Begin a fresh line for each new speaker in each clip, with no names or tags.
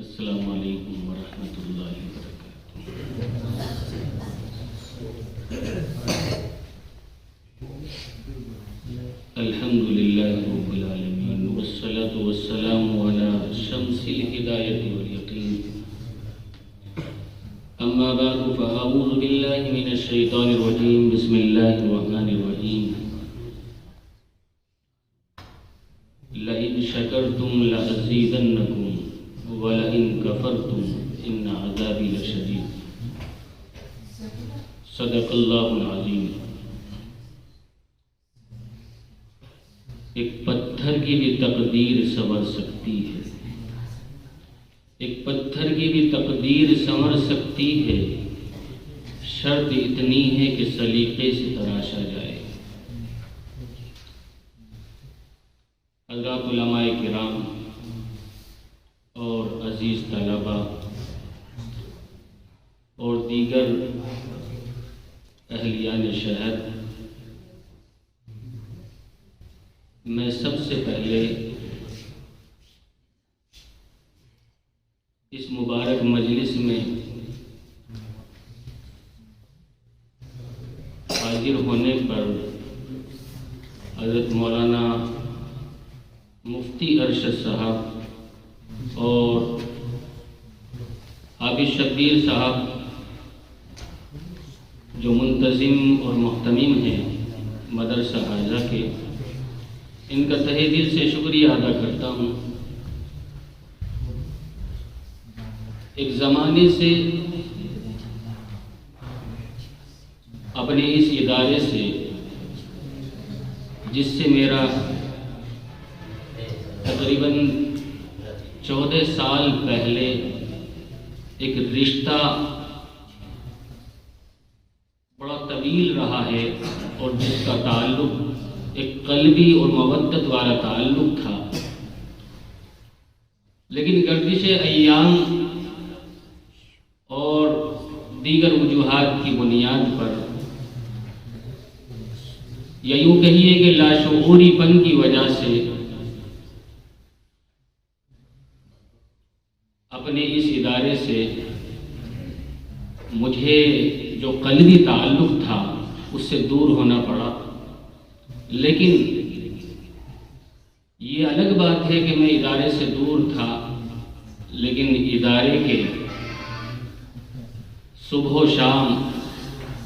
السلام علیکم ورحمۃ اللہ وبرکاتہ۔ الحمد للہ رب العالمین والصلاة والسلام علی شمس الہدایۃ والیقین، اما بعد فاعوذ باللہ من الشیطان الرجیم، بسم اللہ الرحمن الرحیم۔ لئن شکرتم لأزیدنکم وَلَئِن كَفَرْتُمْ إِنَّ عَذَابِي لَشَدِيدٌ۔ صدق اللہ العظیم۔ ایک پتھر کی بھی تقدیر سنور سکتی ہے، ایک پتھر کی بھی تقدیر سنور سکتی ہے، شرط اتنی ہے کہ سلیقے سے تراشا جائے۔ حضرات علماء کرام اور عزیز طلباء اور دیگر اہلیان شہر، میں سب سے پہلے اس مبارک مجلس میں حاضر ہونے پر حضرت مولانا مفتی ارشد صاحب اور حافظ شبیر صاحب جو منتظم اور محتمم ہیں مدرسہ حاضہ کے، ان کا تہہ دل سے شکریہ ادا کرتا ہوں۔ ایک زمانے سے اپنے اس ادارے سے، جس سے میرا تقریباً 14 سال پہلے ایک رشتہ بڑا طویل رہا ہے، اور جس کا تعلق ایک قلبی اور مودت والا تعلق تھا، لیکن گردش ایام اور دیگر وجوہات کی بنیاد پر، یا یوں کہیے کہ لاشعوری پن کی وجہ سے، اپنے اس ادارے سے مجھے جو قلبی تعلق تھا اس سے دور ہونا پڑا۔ لیکن یہ الگ بات ہے کہ میں ادارے سے دور تھا، لیکن ادارے کے صبح و شام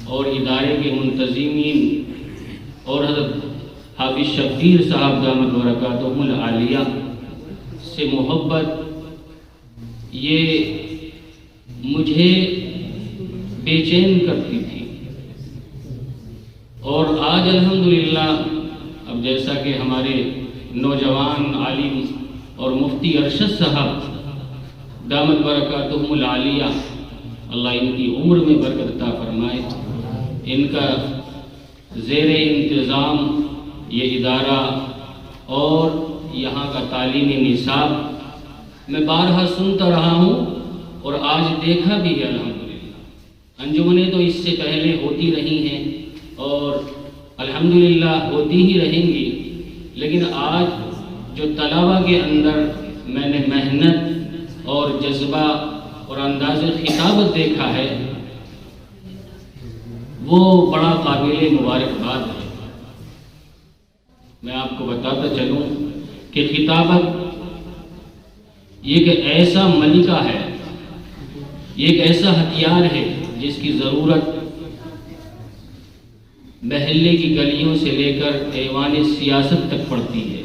اور ادارے کے منتظمین اور حضرت حافظ شبیر صاحب دامت برکاتہم العالیہ سے محبت، یہ مجھے بے چین کرتی تھی۔ اور آج الحمدللہ، اب جیسا کہ ہمارے نوجوان عالم اور مفتی ارشد صاحب دامت برکاتہم العالیہ، اللہ ان کی عمر میں برکت عطا فرمائے، ان کا زیر انتظام یہ ادارہ اور یہاں کا تعلیمی نصاب میں بارہا سنتا رہا ہوں، اور آج دیکھا بھی ہے الحمدللہ۔ انجمنیں تو اس سے پہلے ہوتی رہی ہیں اور الحمدللہ ہوتی ہی رہیں گی، لیکن آج جو طلباء کے اندر میں نے محنت اور جذبہ اور انداز خطابت دیکھا ہے، وہ بڑا قابل مبارکباد ہے۔ میں آپ کو بتاتا چلوں کہ خطابت یہ ایک ایسا ملکہ ہے، یہ ایک ایسا ہتھیار ہے جس کی ضرورت محلے کی گلیوں سے لے کر ایوان سیاست تک پڑتی ہے۔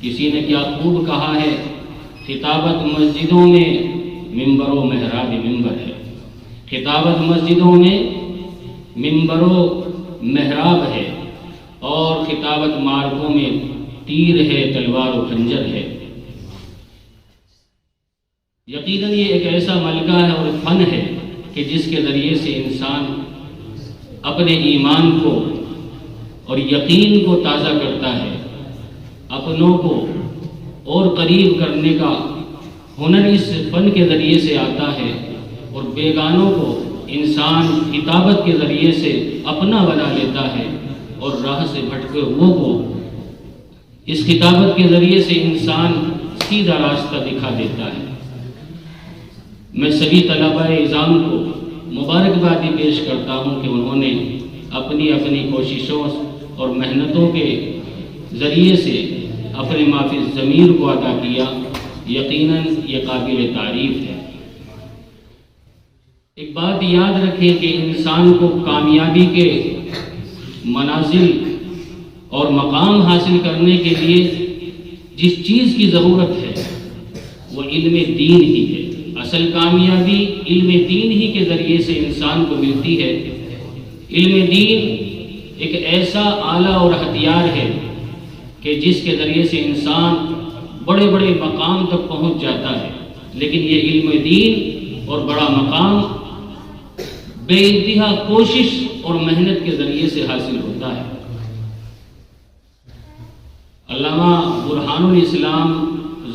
کسی نے کیا خوب کہا ہے، خطابت مسجدوں میں ممبر و محراب ممبر ہے، خطابت مسجدوں میں ممبر و محراب ہے، اور خطابت مارکوں میں تیر ہے، تلوار و خنجر ہے۔ یقیناً یہ ایک ایسا ملکہ ہے اور فن ہے کہ جس کے ذریعے سے انسان اپنے ایمان کو اور یقین کو تازہ کرتا ہے، اپنوں کو اور قریب کرنے کا ہنر اس فن کے ذریعے سے آتا ہے، اور بیگانوں کو انسان کتابت کے ذریعے سے اپنا بنا لیتا ہے، اور راہ سے بھٹکے ہوئے کو اس کتابت کے ذریعے سے انسان سیدھا راستہ دکھا دیتا ہے۔ میں سبھی طلباء اعزام کو مبارکبادی پیش کرتا ہوں کہ انہوں نے اپنی اپنی کوششوں اور محنتوں کے ذریعے سے اپنے مافی ضمیر کو ادا کیا، یقیناً یہ قابل تعریف ہے۔ ایک بات یاد رکھیں کہ انسان کو کامیابی کے منازل اور مقام حاصل کرنے کے لیے جس چیز کی ضرورت ہے وہ علم دین ہی ہے۔ اصل کامیابی علم دین ہی کے ذریعے سے انسان کو ملتی ہے۔ علم دین ایک ایسا آلہ اور ہتھیار ہے کہ جس کے ذریعے سے انسان بڑے بڑے مقام تک پہنچ جاتا ہے، لیکن یہ علم دین اور بڑا مقام بے انتہا کوشش اور محنت کے ذریعے سے حاصل ہوتا ہے۔ علامہ برہان الاسلام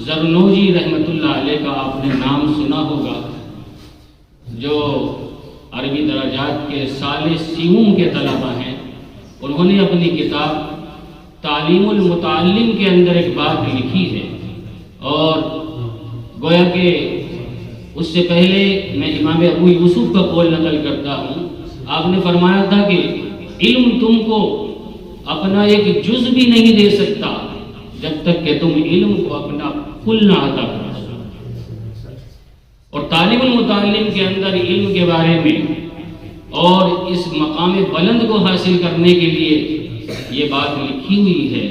زرنوجی رحمۃ اللہ علیہ کا آپ نے نام سنا ہوگا، جو عربی درجات کے سال سیوم کے طلبہ ہیں۔ انہوں نے اپنی کتاب تعلیم المتعلم کے اندر ایک بات لکھی ہے، اور گویا کہ اس سے پہلے میں امام ابو یوسف کا قول نقل کرتا ہوں۔ آپ نے فرمایا تھا کہ علم تم کو اپنا ایک جز بھی نہیں دے سکتا جب تک کہ تم علم کو اپنا کل نہ عطا کرو۔ اور تعلیم المتعلم کے اندر علم کے بارے میں اور اس مقام بلند کو حاصل کرنے کے لیے یہ بات لکھی ہوئی ہے،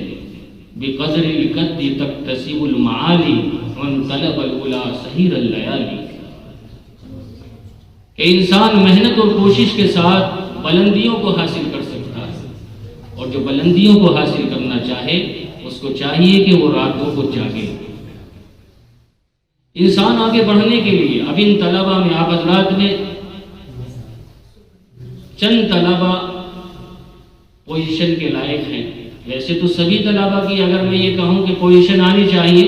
بقدر القد تکتسب المعالی من طلب العلا سحیر اللیالی، کہ انسان محنت اور کوشش کے ساتھ بلندیوں کو حاصل کر سکتا ہے، اور جو بلندیوں کو حاصل کرنا چاہے اس کو چاہیے کہ وہ راتوں کو جاگے۔ انسان آگے بڑھنے کے لیے اب ان طلبہ میں آپ حضرات میں چند طلبہ پوزیشن کے لائق ہیں۔ ویسے تو سبھی طلبہ کی اگر میں یہ کہوں کہ پوزیشن آنی چاہیے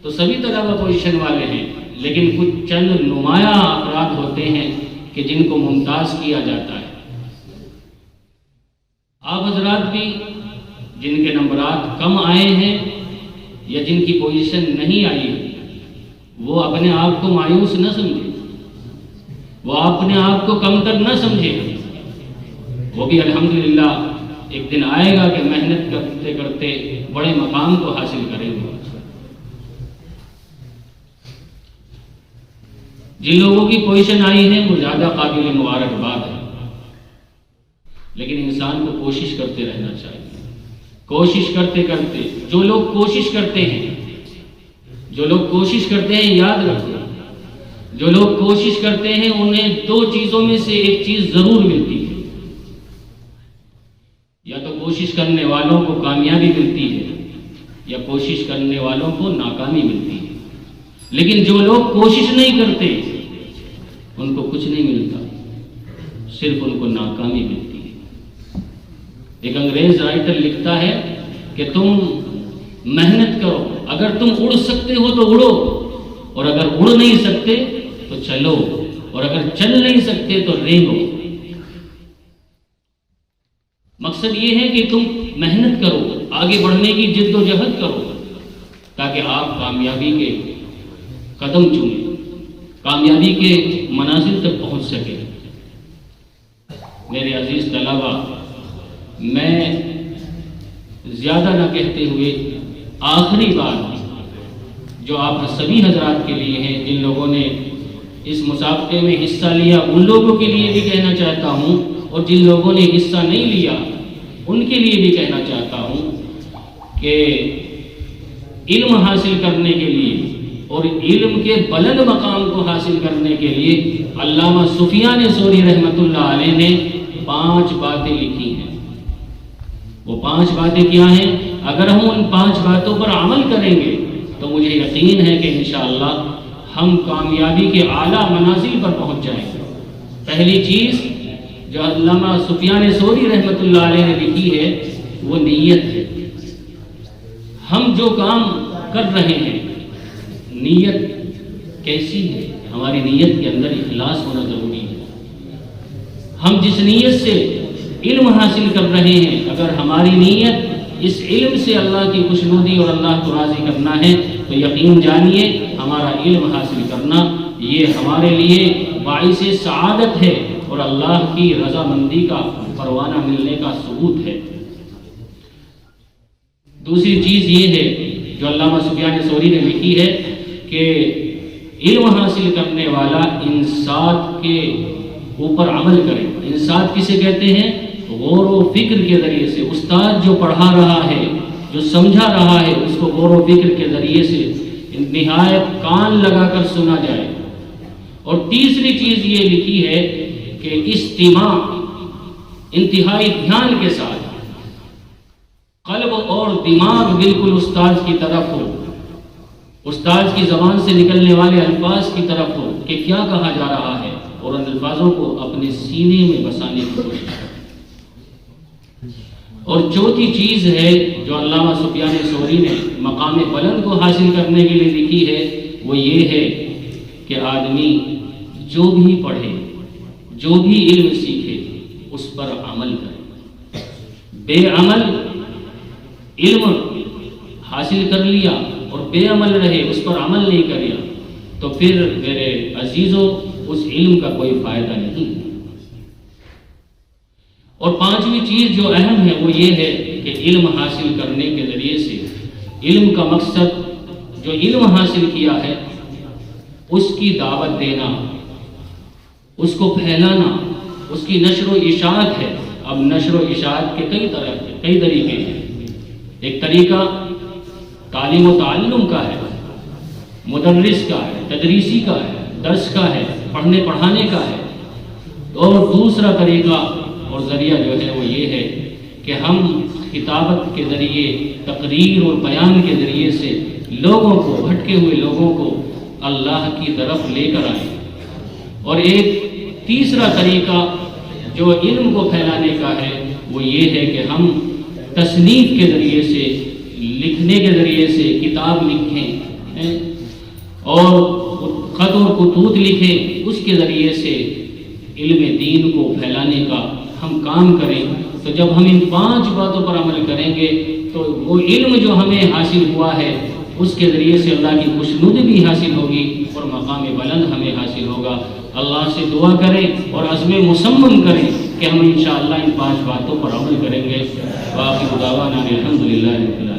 تو سبھی طلبہ پوزیشن والے ہیں، لیکن کچھ چند نمایاں افراد ہوتے ہیں کہ جن کو ممتاز کیا جاتا ہے۔ آپ حضرات بھی جن کے نمبرات کم آئے ہیں یا جن کی پوزیشن نہیں آئی ہے، وہ اپنے آپ کو مایوس نہ سمجھے، وہ اپنے آپ کو کمتر نہ سمجھے۔ وہ بھی الحمدللہ ایک دن آئے گا کہ محنت کرتے کرتے بڑے مقام کو حاصل کریں گے۔ جن لوگوں کی پوزیشن آئی ہے وہ زیادہ قابل مبارکباد ہے، لیکن انسان کو کوشش کرتے رہنا چاہیے۔ کوشش کرتے کرتے جو لوگ کوشش کرتے ہیں یاد رکھو، جو لوگ کوشش کرتے ہیں انہیں دو چیزوں میں سے ایک چیز ضرور ملتی ہے، یا تو کوشش کرنے والوں کو کامیابی ملتی ہے یا کوشش کرنے والوں کو ناکامی ملتی ہے۔ لیکن جو لوگ کوشش نہیں کرتے ان کو کچھ نہیں ملتا، صرف ان کو ناکامی ملتی ہے۔ ایک انگریز رائٹر لکھتا ہے کہ تم محنت کرو، اگر تم اڑ سکتے ہو تو اڑو، اور اگر اڑ نہیں سکتے تو چلو، اور اگر چل نہیں سکتے تو رینگو۔ مقصد یہ ہے کہ تم محنت کرو، آگے بڑھنے کی جد و جہد کرو، تاکہ آپ کامیابی کے قدم چومیں، کامیابی کے منازل تک پہنچ سکیں۔ میرے عزیز طلبہ، میں زیادہ نہ کہتے ہوئے آخری بات جو آپ سبھی حضرات کے لیے ہیں، جن لوگوں نے اس مسابقے میں حصہ لیا ان لوگوں کے لیے بھی کہنا چاہتا ہوں، اور جن لوگوں نے حصہ نہیں لیا ان کے لیے بھی کہنا چاہتا ہوں کہ علم حاصل کرنے کے لیے اور علم کے بلند مقام کو حاصل کرنے کے لیے علامہ سفیان ثوری رحمۃ اللہ علیہ نے 5 باتیں لکھی ہیں۔ وہ 5 باتیں کیا ہیں؟ اگر ہم ان 5 باتوں پر عمل کریں گے تو مجھے یقین ہے کہ انشاءاللہ ہم کامیابی کے اعلیٰ منازل پر پہنچ جائیں گے۔ پہلی چیز جو علامہ سفیان ثوری رحمۃ اللہ علیہ نے لکھی ہے وہ نیت ہے۔ ہم جو کام کر رہے ہیں نیت کیسی ہے؟ ہماری نیت کے اندر اخلاص ہونا ضروری ہے۔ ہم جس نیت سے علم حاصل کر رہے ہیں، اگر ہماری نیت اس علم سے اللہ کی خوشنودی اور اللہ کو راضی کرنا ہے تو یقین جانیے ہمارا علم حاصل کرنا یہ ہمارے لیے باعث سعادت ہے اور اللہ کی رضامندی کا پروانہ ملنے کا ثبوت ہے۔ دوسری چیز یہ ہے جو علامہ سفیان ثوری نے لکھی ہے کہ علم حاصل کرنے والا انصات کے اوپر عمل کرے۔ انصات کسے کہتے ہیں؟ غور و فکر کے ذریعے سے، استاد جو پڑھا رہا ہے، جو سمجھا رہا ہے، اس کو غور و فکر کے ذریعے سے نہایت کان لگا کر سنا جائے۔ اور تیسری چیز یہ لکھی ہے کہ استماع، انتہائی دھیان کے ساتھ، قلب اور دماغ بالکل استاد کی طرف ہو، استاد کی زبان سے نکلنے والے الفاظ کی طرف ہو کہ کیا کہا جا رہا ہے، اور ان الفاظوں کو اپنے سینے میں بسانے کی کوشش کرے۔ اور چوتھی چیز ہے جو علامہ سفیان ثوری نے مقام بلند کو حاصل کرنے کے لیے لکھی ہے، وہ یہ ہے کہ آدمی جو بھی پڑھے، جو بھی علم سیکھے، اس پر عمل کرے۔ بے عمل علم حاصل کر لیا اور بے عمل رہے، اس پر عمل نہیں کریا، تو پھر میرے عزیزوں اس علم کا کوئی فائدہ نہیں۔ اور پانچویں چیز جو اہم ہے وہ یہ ہے کہ علم حاصل کرنے کے ذریعے سے، علم کا مقصد جو علم حاصل کیا ہے اس کی دعوت دینا، اس کو پھیلانا، اس کی نشر و اشاعت ہے۔ اب نشر و اشاعت کے کئی طریقے ہیں۔ ایک طریقہ تعلیم و تعلم کا ہے، مدرس کا ہے، تدریسی کا ہے، درس کا ہے، پڑھنے پڑھانے کا ہے۔ اور دوسرا طریقہ اور ذریعہ جو ہے وہ یہ ہے کہ ہم خطابت کے ذریعے، تقریر اور بیان کے ذریعے سے لوگوں کو، بھٹکے ہوئے لوگوں کو اللہ کی طرف لے کر آئیں۔ اور ایک تیسرا طریقہ جو علم کو پھیلانے کا ہے وہ یہ ہے کہ ہم تصنیف کے ذریعے سے، لکھنے کے ذریعے سے کتاب لکھیں اور خط اور خطوط لکھیں، اس کے ذریعے سے علم دین کو پھیلانے کا ہم کام کریں۔ تو جب ہم ان 5 باتوں پر عمل کریں گے تو وہ علم جو ہمیں حاصل ہوا ہے اس کے ذریعے سے اللہ کی خوشنودی بھی حاصل ہوگی اور مقام بلند ہمیں حاصل ہوگا۔ اللہ سے دعا کریں اور عزم مصمم کریں کہ ہم انشاءاللہ ان 5 باتوں پر عمل کریں گے۔ باقی دعوانا الحمدللہ رب العالمین۔